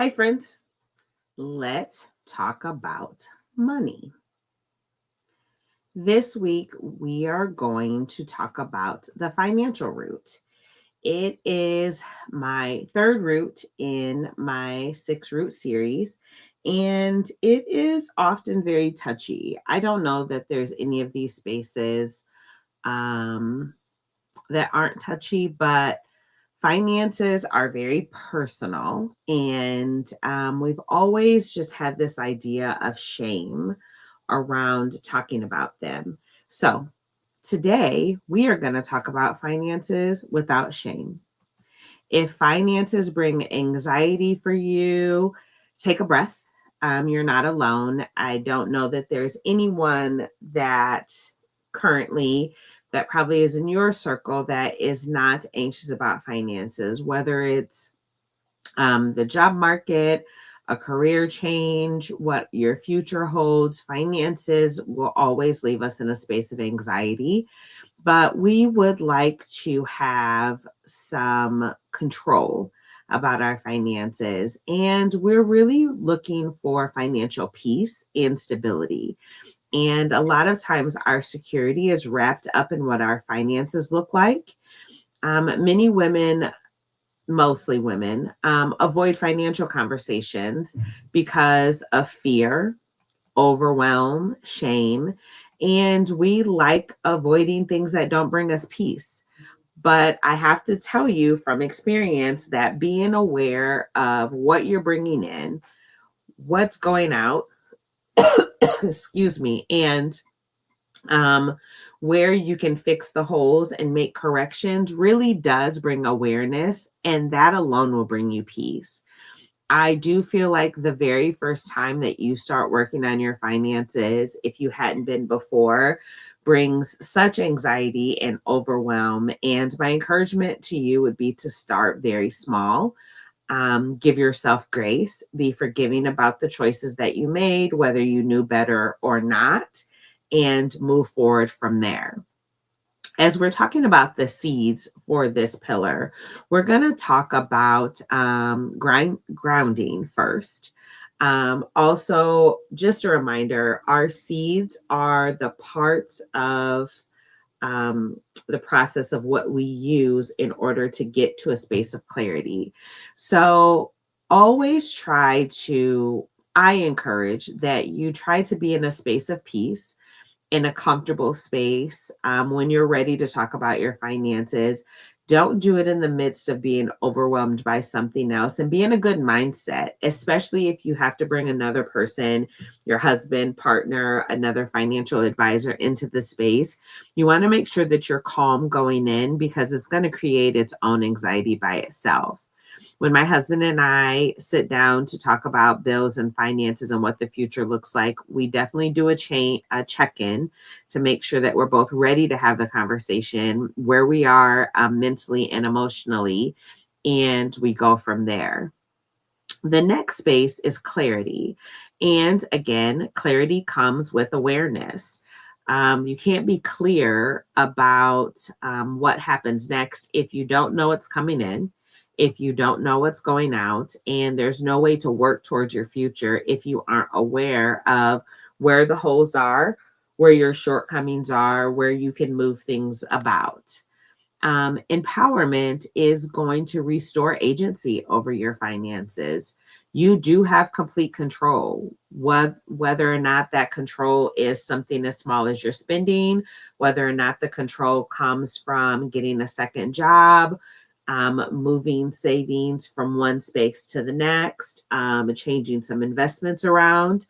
Hi, friends. Let's talk about money. This week, we are going to talk about the financial root. It is my third root in my six root series, and it is often very touchy. I don't know that there's any of these spaces um, that aren't touchy, but finances are very personal. And we've always just had this idea of shame around talking about them. So today we are going to talk about finances without shame. If finances bring anxiety for you, take a breath. You're not alone. I don't know that there's anyone that currently that probably is in your circle that is not anxious about finances, whether it's the job market, a career change, what your future holds. Finances will always leave us in a space of anxiety, but we would like to have some control about our finances. And we're really looking for financial peace and stability. And a lot of times, our security is wrapped up in what our finances look like. Many women, mostly women, avoid financial conversations because of fear, overwhelm, shame, and we like avoiding things that don't bring us peace. But I have to tell you from experience that being aware of what you're bringing in, what's going out, excuse me, and um, where you can fix the holes and make corrections really does bring awareness, and that alone will bring you peace. I do feel like the very first time that you start working on your finances, if you hadn't been before, brings such anxiety and overwhelm. And my encouragement to you would be to start very small. Give yourself grace, be forgiving about the choices that you made, whether you knew better or not, and move forward from there. As we're talking about the seeds for this pillar, we're going to talk about grounding first. Also, just a reminder, our seeds are the parts of the process of what we use in order to get to a space of clarity. So, always I encourage that you try to be in a space of peace, in a comfortable space when you're ready to talk about your finances. Don't do it in the midst of being overwhelmed by something else, and be in a good mindset, especially if you have to bring another person, your husband, partner, another financial advisor into the space. You want to make sure that you're calm going in because it's going to create its own anxiety by itself. When my husband and I sit down to talk about bills and finances and what the future looks like, we definitely do a check-in to make sure that we're both ready to have the conversation, where we are mentally and emotionally, and we go from there. The next space is clarity. And again, clarity comes with awareness. You can't be clear about what happens next if you don't know what's coming in, if you don't know what's going out, and there's no way to work towards your future if you aren't aware of where the holes are, where your shortcomings are, where you can move things about. Empowerment is going to restore agency over your finances. You do have complete control. Whether or not that control is something as small as your spending, whether or not the control comes from getting a second job, moving savings from one space to the next, changing some investments around.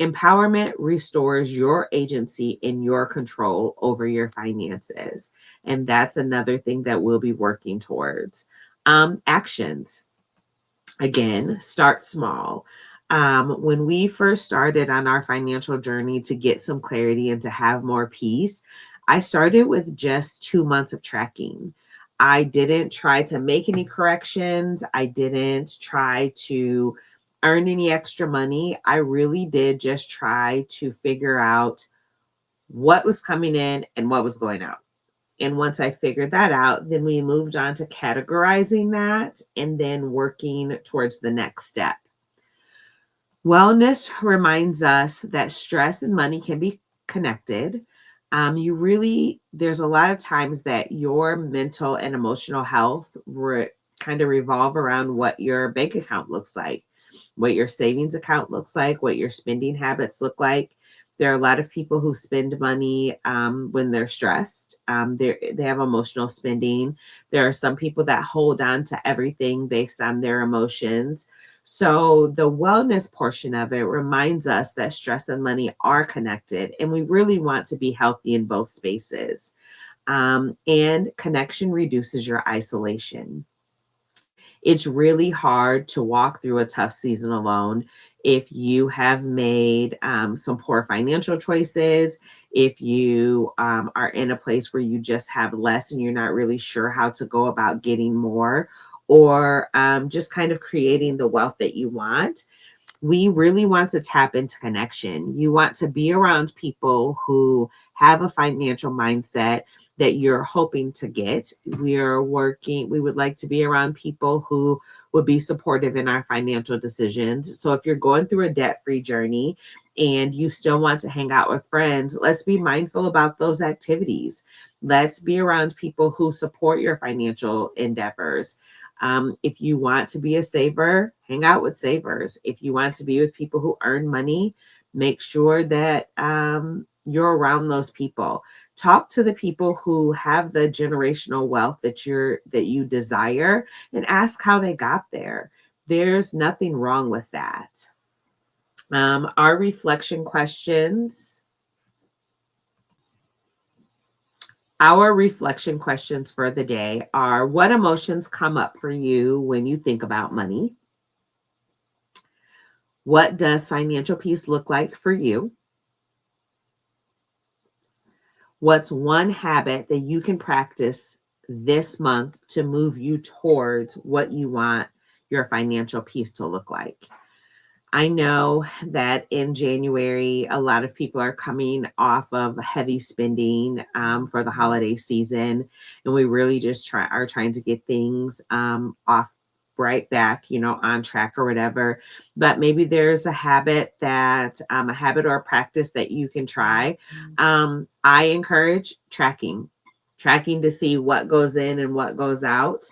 Empowerment restores your agency and your control over your finances. And that's another thing that we'll be working towards. Actions. Again, start small. When we first started on our financial journey to get some clarity and to have more peace, I started with just 2 months of tracking. I didn't try to make any corrections. I didn't try to earn any extra money. I really did just try to figure out what was coming in and what was going out. And once I figured that out, then we moved on to categorizing that and then working towards the next step. Wellness reminds us that stress and money can be connected. There's a lot of times that your mental and emotional health kind of revolve around what your bank account looks like, what your savings account looks like, what your spending habits look like. There are a lot of people who spend money when they're stressed. They have emotional spending. There are some people that hold on to everything based on their emotions. So the wellness portion of it reminds us that stress and money are connected, and we really want to be healthy in both spaces. And connection reduces your isolation. It's really hard to walk through a tough season alone if you have made some poor financial choices, if you are in a place where you just have less and you're not really sure how to go about getting more, or just kind of creating the wealth that you want. We really want to tap into connection. You want to be around people who have a financial mindset that you're hoping to get. We would like to be around people who would be supportive in our financial decisions. So if you're going through a debt-free journey and you still want to hang out with friends, let's be mindful about those activities. Let's be around people who support your financial endeavors. If you want to be a saver, hang out with savers. If you want to be with people who earn money, make sure that you're around those people. Talk to the people who have the generational wealth that you desire, and ask how they got there. There's nothing wrong with that. Our reflection questions. Our reflection questions for the day are: what emotions come up for you when you think about money? What does financial peace look like for you? What's one habit that you can practice this month to move you towards what you want your financial peace to look like? I know that in January, a lot of people are coming off of heavy spending for the holiday season, and we really just are trying to get things off right back, on track or whatever. But maybe there's a habit or a practice that you can try. I encourage tracking to see what goes in and what goes out,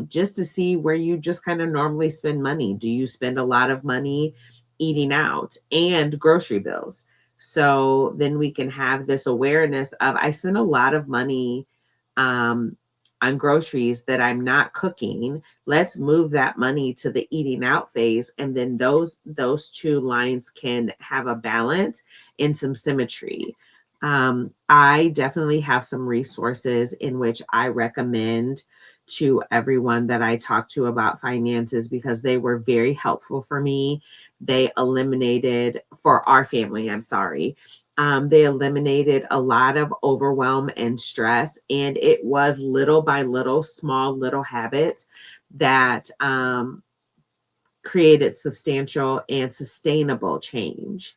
just to see where you just kind of normally spend money. Do you spend a lot of money eating out and grocery bills? So then we can have this awareness of, I spend a lot of money on groceries that I'm not cooking. Let's move that money to the eating out phase. And then those two lines can have a balance and some symmetry. I definitely have some resources in which I recommend to everyone that I talk to about finances, because they were very helpful for me. They eliminated, for our family, I'm sorry, they eliminated a lot of overwhelm and stress. And it was little by little, small little habits that created substantial and sustainable change.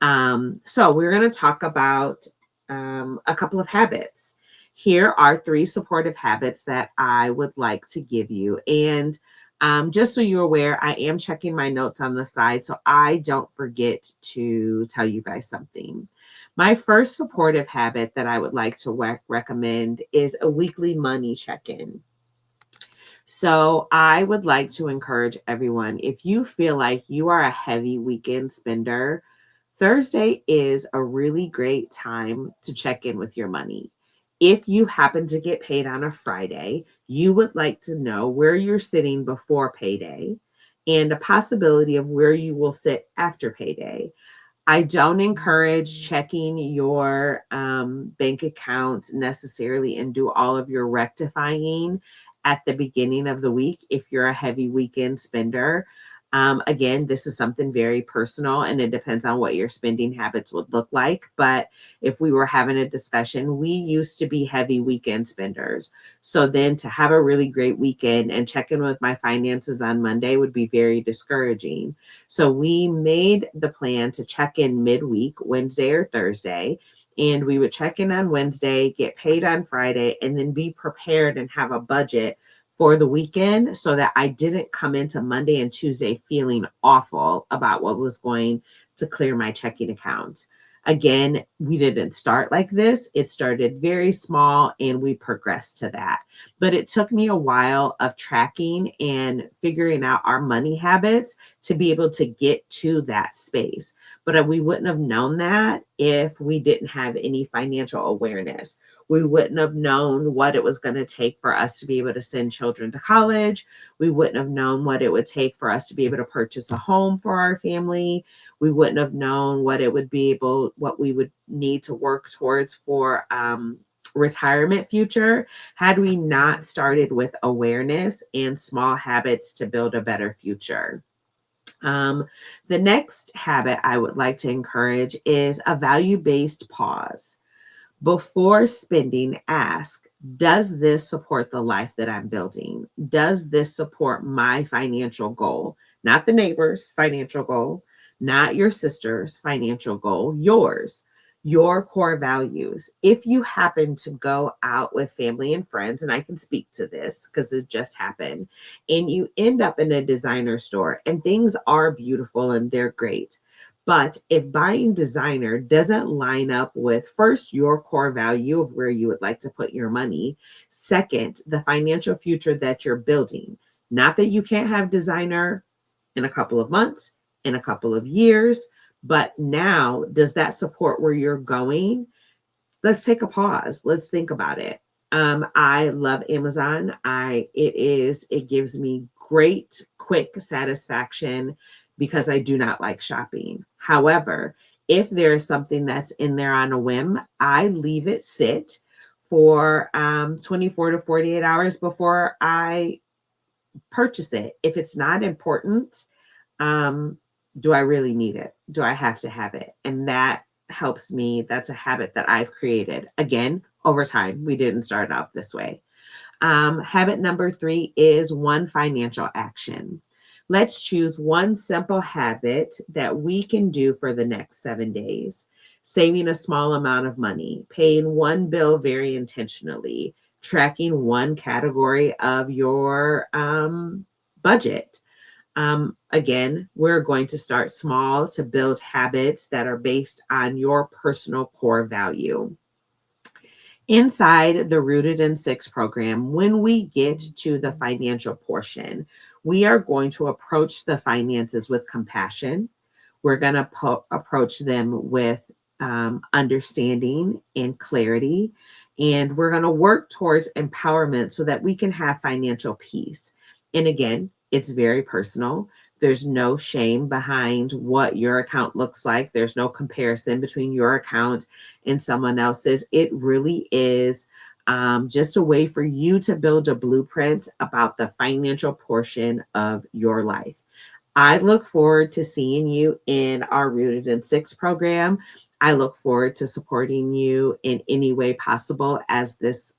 So we're going to talk about a couple of habits. Here are 3 supportive habits that I would like to give you. And just so you're aware, I am checking my notes on the side so I don't forget to tell you guys something. My first supportive habit that I would like to recommend is a weekly money check-in. So I would like to encourage everyone, if you feel like you are a heavy weekend spender, Thursday is a really great time to check in with your money. If you happen to get paid on a Friday, you would like to know where you're sitting before payday and a possibility of where you will sit after payday. I don't encourage checking your bank account necessarily and do all of your rectifying at the beginning of the week if you're a heavy weekend spender. Again, this is something very personal and it depends on what your spending habits would look like. But if we were having a discussion, we used to be heavy weekend spenders. So then to have a really great weekend and check in with my finances on Monday would be very discouraging. So we made the plan to check in midweek, Wednesday or Thursday, And we would check in on Wednesday, get paid on Friday, and then be prepared and have a budget for the weekend so that I didn't come into Monday and Tuesday feeling awful about what was going to clear my checking account. Again, we didn't start like this. It started very small and we progressed to that. But it took me a while of tracking and figuring out our money habits to be able to get to that space. But we wouldn't have known that if we didn't have any financial awareness. We wouldn't have known what it was going to take for us to be able to send children to college. We wouldn't have known what it would take for us to be able to purchase a home for our family. We wouldn't have known what it would be able, what we would need to work towards for retirement future had we not started with awareness and small habits to build a better future. The next habit I would like to encourage is a value-based pause. Before spending, ask, does this support the life that I'm building? Does this support my financial goal? Not the neighbor's financial goal, not your sister's financial goal, yours, your core values. If you happen to go out with family and friends, and I can speak to this because it just happened, and you end up in a designer store and things are beautiful and they're great. But if buying designer doesn't line up with first your core value of where you would like to put your money, second, the financial future that you're building, not that you can't have designer in a couple of months, in a couple of years, but now does that support where you're going? Let's take a pause. Let's think about it. I love Amazon. It gives me great quick satisfaction because I do not like shopping. However, if there is something that's in there on a whim, I leave it sit for 24 to 48 hours before I purchase it. If it's not important, do I really need it? Do I have to have it? And that helps me. That's a habit that I've created. Again, over time. We didn't start out this way. Habit number 3 is one financial action. Let's choose one simple habit that we can do for the next 7 days. Saving a small amount of money, paying one bill very intentionally, tracking one category of your budget. Again, we're going to start small to build habits that are based on your personal core value. Inside the Rooted in Six program, when we get to the financial portion, we are going to approach the finances with compassion. We're going to approach them with understanding and clarity. And we're going to work towards empowerment so that we can have financial peace. And again, it's very personal. There's no shame behind what your account looks like. There's no comparison between your account and someone else's. It really is just a way for you to build a blueprint about the financial portion of your life. I look forward to seeing you in our Rooted in Six program. I look forward to supporting you in any way possible as this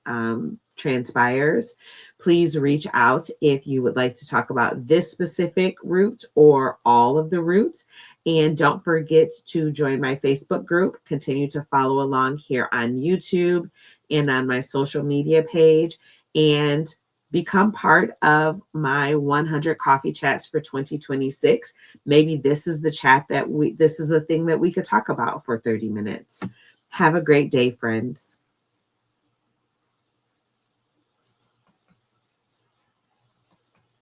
transpires. Please reach out if you would like to talk about this specific route or all of the routes. And don't forget to join my Facebook group. Continue to follow along here on YouTube and on my social media page. And become part of my 100 coffee chats for 2026. Maybe this is the chat this is a thing that we could talk about for 30 minutes. Have a great day, friends.